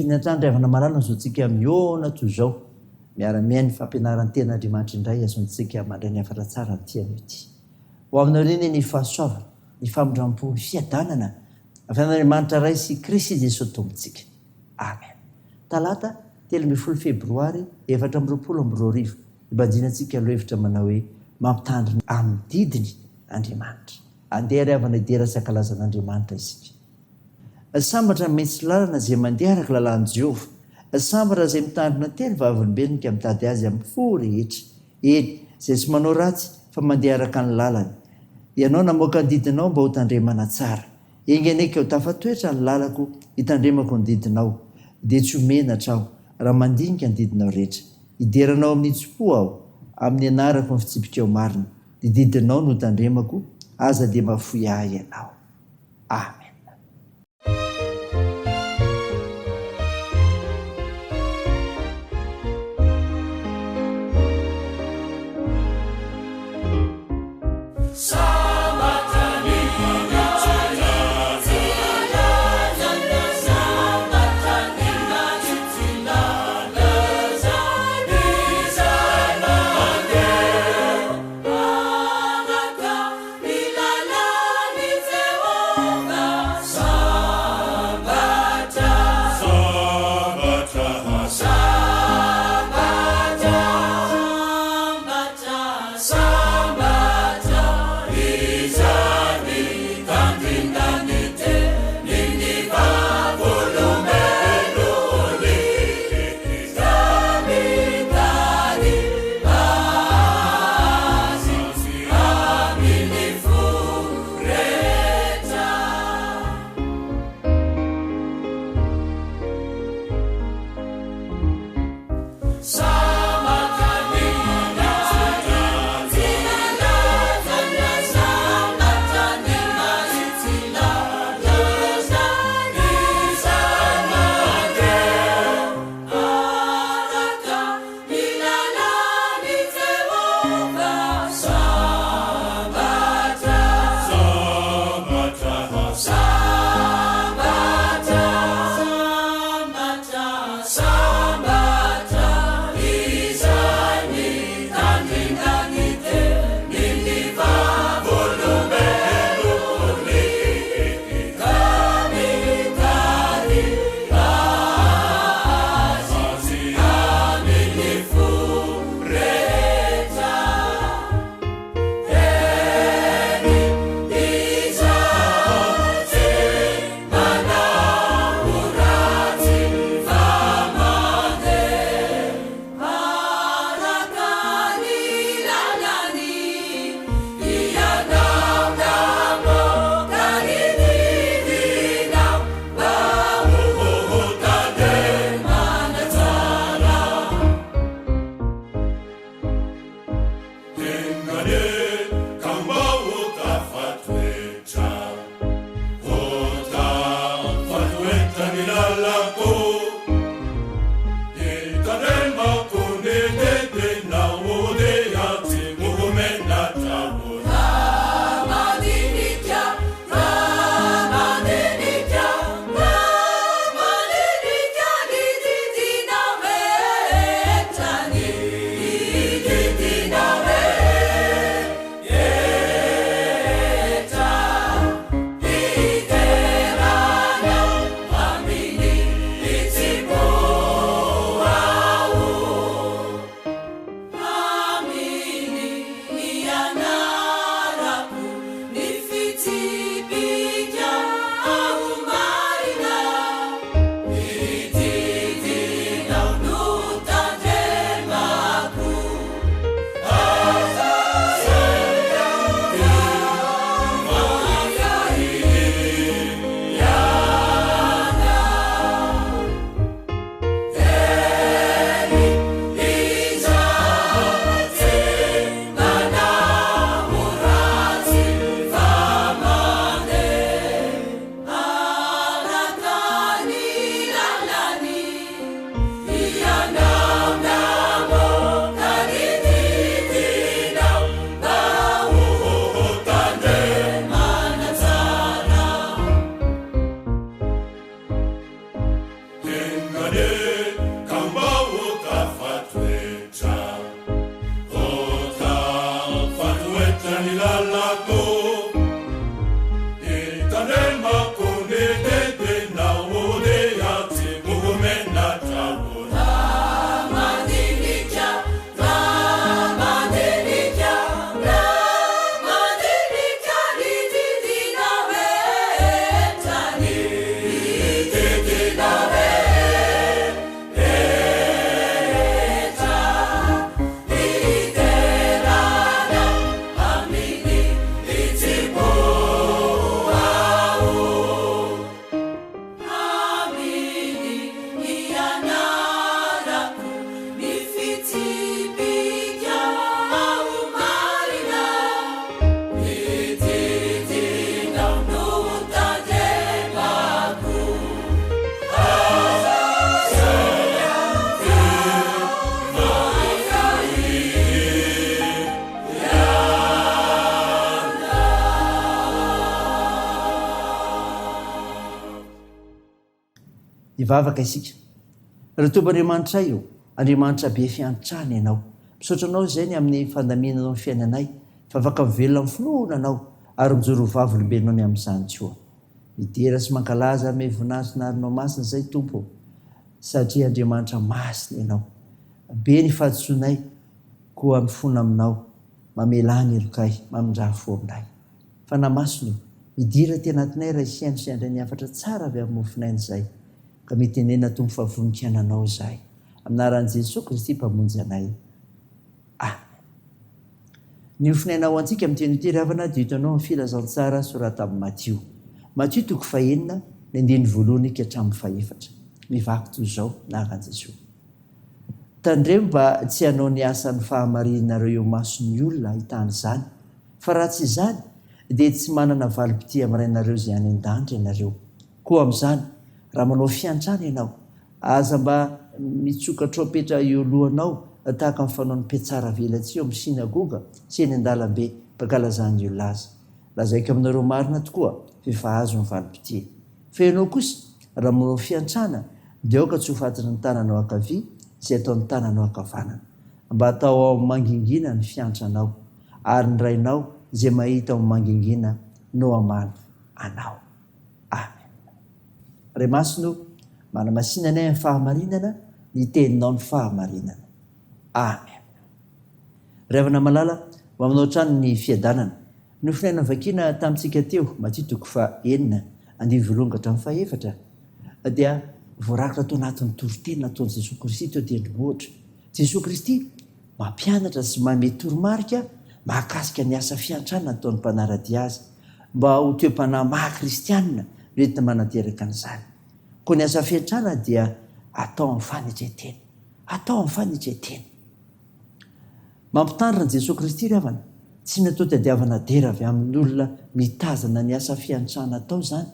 Fianatandriavana marana azotsika miona toy izao miara-miainy fampianaran'ny ten'Andriamanitra indray azontsika mandray ny afara tsara ny tiany ity. Ho aminao reny ny fahasoavana, ny famindrampo, ny fiadanana avy amin'Andriamanitra ray sy Kristy Jesosy tomponsika. Amen. Talata 13 febroary 2022 ibanjinantsika lohevitra manao hoe mampitandrina amin'ny didiny Andriamanitra. Andeha ry havana idera sakalazan'Andriamanitra isika. Sambatra metsy lalana izay mandeha araka lalàn'i Jehova. Sambatra izay mitandrina telo vavolombelona ka mitady azy amin'ny fo rehetra. Eny, izay tsy manao ratsy fa mandeha araka ny lalany. Ianao namoaka ny didinao mba ho tandremana tsara. Engeneka ho tafatoetra ny lalako hitandremako ny didinao. Dia tsy homenatra aho raha mandinika ny didinao rehetra. Hideranao amin'ny tso-po aho amin'ny anarako ny fitsipika ao marina. Dia didinao no tandremako aza dia mahafoy ahy ianao. Amen. mivavaka isika. Raha toba Andriamanitra io, Andriamanitra be fiantrany ianao. Misaotra anao zany amin'ny fandaminanao ny fiainanay, fa afaka mivelona mifinoana anao ary mijoro vavy olombelinao ny amin'izany tsoa. Midera sy mankalaza ame voninahitra narinao masina zay Tompo, satria Andriamanitra masina ianao. Be ny fahadisoanay koa mifona aminao, mamelany elokay, mamindraha fo aminay. Fa namasino, midira ty anatinay raha isiany sy andray niafatra tsara avy amin'ny mofinainy zay. Ka mitenena Tompo fa voninkainanao zahay. Aminaran'i Jesosy Kristy mpamonjy anay. Ny ofinainao antsika amin'ny teny ity ravana dia hitanao amin'ny filazantsara sorata amin'ny Matio. Matio 4:1 ny 1 ka hatramin'ny 4. Mivaky toy izao naran'i Jesosy. Tandremo mba tsy hanao ny asan'ny fahamarinareo eo mason'ny olona ahitany izany, fa raha tsy izany dia tsy manana valim-pity amirainareo izay any an-danitra ianareo. Koa amin'izany, raha manao fiantrana ianao, aza mba mitsoka tropetra eo lohanao tahaka amin'ny fanaon'ny mpiatsara velatsy eo amin'ny sinagoga sy eny an-dalambe mpankalazany olona azy. Lazaiko aminareo marina tokoa fa azo ny valim-pity. Fa ianao kosa raha manao fiantrana dia aoka tsy ho faty ny tananao ankavia izay atao ny tananao ankavanana, mba atao ao amin'ny mangingina ny fiantranao, ary ny rainao izay mahita ao amin'ny mangingina no hamana anao. Amen. Ray masino, manamasinanay amin'ny fahamarinana, ny teninao ny fahamarinana. Amen. Ravana malala, mamanao trano ny fiadanana. Ny finaina vakina tamintsika teo, Matio 4:1 andivy-volongatra amin'ny 4, dia voarakitra tao anatin'ny toriteny nataon'i Jesosy Kristy teo tendrombohitra. Jesosy Kristy mampianatra sy manome toromarika mahakasika ny asa fiantrana nataon'ny mpanaradia azy, mba ho toem-panahy maha-kristianina rehetra manateraka an'izany. Koa ny asa fiantrana dia atao amin'ny fanetretena. Atao amin'ny fanetretena. Mampitandrina Jesosy Kristy ravana, tsy natao tadiavana dera avy amin'ny olona mitazana ny asa fiantrana atao izany.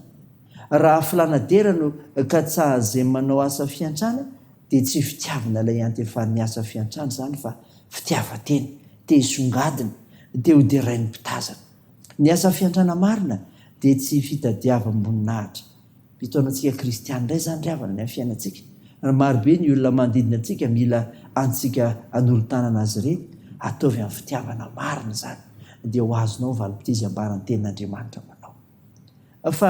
Raha filana dera no katsaha izay manao asa fiantrana, dia tsy fitiavana ilay antefarin'ny asa fiantrana izany, fa fitiavan-tena, te hisongadina, te ho derain'ny mpitazana. Ny asa fiantrana marina dia tsy fitadiavam-boninahitra. Mitaona antsika kristiany indray izany ravana ny amin'ny fiainantsika. Marobe ny olona manodidina antsika mila antsika hanolo-tanana azy ireny, ataovy amin'ny fitiavana marina izany, dia ho azonao valim-pity izay ambaran'ny tenin'Andriamanitra manao. Fa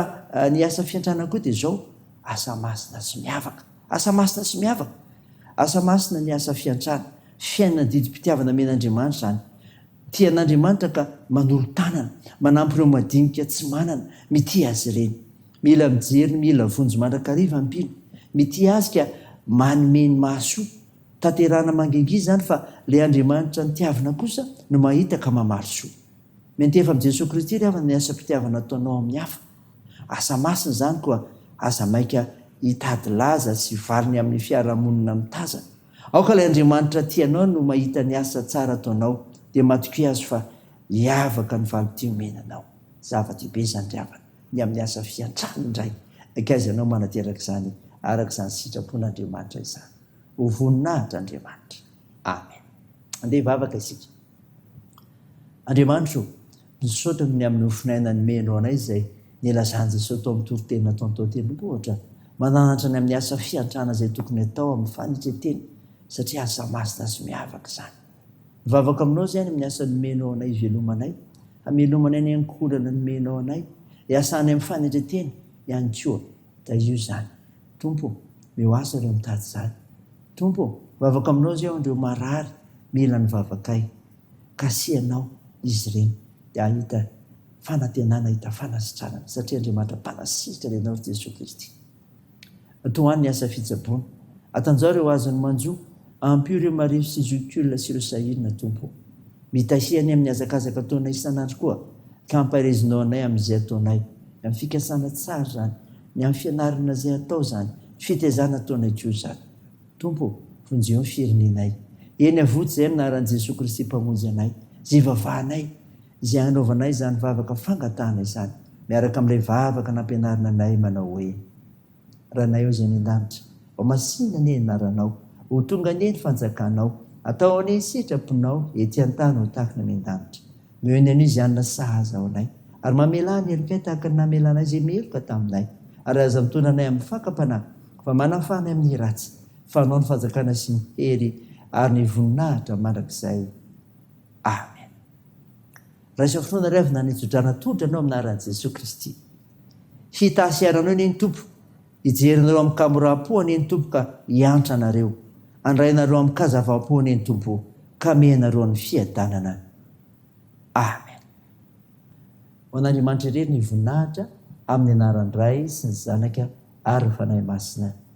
ny asa fiantrana koa dia izao, asa masina sy miavaka. Asa masina sy miavaka. Asa masina ny asa fiantrana, fiainana didi-pitiavana men'Andriamanitra izany. Tian'Andriamanitra ka manolo-tanana, manampy ireo madinika tsy manana, mity azy ireny. Mila mijery, mila vonjy mandrakariva ampino. Mity azy ka manome ny mahasoa, tanterana mangingy izany, fa ilay Andriamanitra ny tiavana kosa no mahita ka mamarosoa. Mentefa amin'i Jesosy Kristy ravana ny asa mpitiavana ataonao amin'ny hafa. Asa masina izany koa asa maika hitady laza sy valiny amin'ny fiarahamonina mitazana. Aoka ilay Andriamanitra tianao no mahita ny asa tsara ataonao, dia matoky azy fa hiavaka ny valim-pity omenanao. Zava-dehibe izany ravana ny amin'ny asa fiantrana indray. Akaiza ianao manateraka izany araka izany sitrapon'Andriamanitra izany. Ho voninahitra Andriamanitra. Amen. Andeha hivavaka isika. Andriamanitra, misaotra ny amin'ny ofinainany menao anay izay nilazany Jesosy tao amin'ny toriteny nataony tao tendrombohitra, mananatra ny amin'ny asa fiantrana izay tokony atao amin'ny fanetretena, satria asa masina sy miavaka izany. Mivavaka aminao izany amin'ny asa nomenao anay ivelomanay, hamelomanay ny ankolana nomenao anay, hiasana amin'ny fanetretena ihany koa. Da io izany. Tompo, mio asa ireo mitady izany. Tompo, mivavaka aminao izay andreo marary, mila ny vavakay, kasianao izy ireny, dia ahita fanantenana, hita fanasitranana, satria Andriamanitra mpanasitra ianao Jesosy Kristy. Toany ny asa fitsaboana, atanjao ireo azony manjo, ampio ireo marivo sy zokiolona sy ireo sahirana Tompo. Mitasiany amin'ny azakazaka ataonay isan'andro koa, ka hampahirezinao anay amin'izay ataonay, amin'ny fikasana tsara izany, ny amin'ny fianarana izay atao izany, fitaizana ataonay koa izany. Tompo, vonjeo ny firenenay. Eny avoto izay anaran'i Jesosy Kristy mpamonjy anay, izay vavahanay, izay anaovanay izany vavaka fangatahana izany, miaraka amin'ilay vavaka nampianarina anay manao hoe: ranay eo izay ny an-danitra, ho masinina ny anaranao, ho tonga ny eny fanjakanao, atao any sitraponao, ety an-tany ho tahaka ny an-danitra. Miheny anio izy anona sahaza ao anay, ary mamela ny elokay tahaka ny namelanay izay meloka taminay, ary aza mitondra anay amin'ny fakapanahy, fa manafany amin'ny ratsy fanao ny fanjakana sy ny hery ary ny voninahitra mandrakizay. Amen. Raha isa finoana ry avy na nitsodrana todra anao aminaran'i Jesosy Kristy. Hitasiaranao ny Tompo, hijerinareo amin'ny kamoram-poany ny Tompo ka hiantra anareo. Andrainareo amin'ny kazavam-poany ny Tompo ka menareo ny fiadanana. Amen. Ho an'Andriamanitra irery ny voninahitra amin'ny anaran'ny Ray sy ny Zanaka ary ny Fanahy Masina.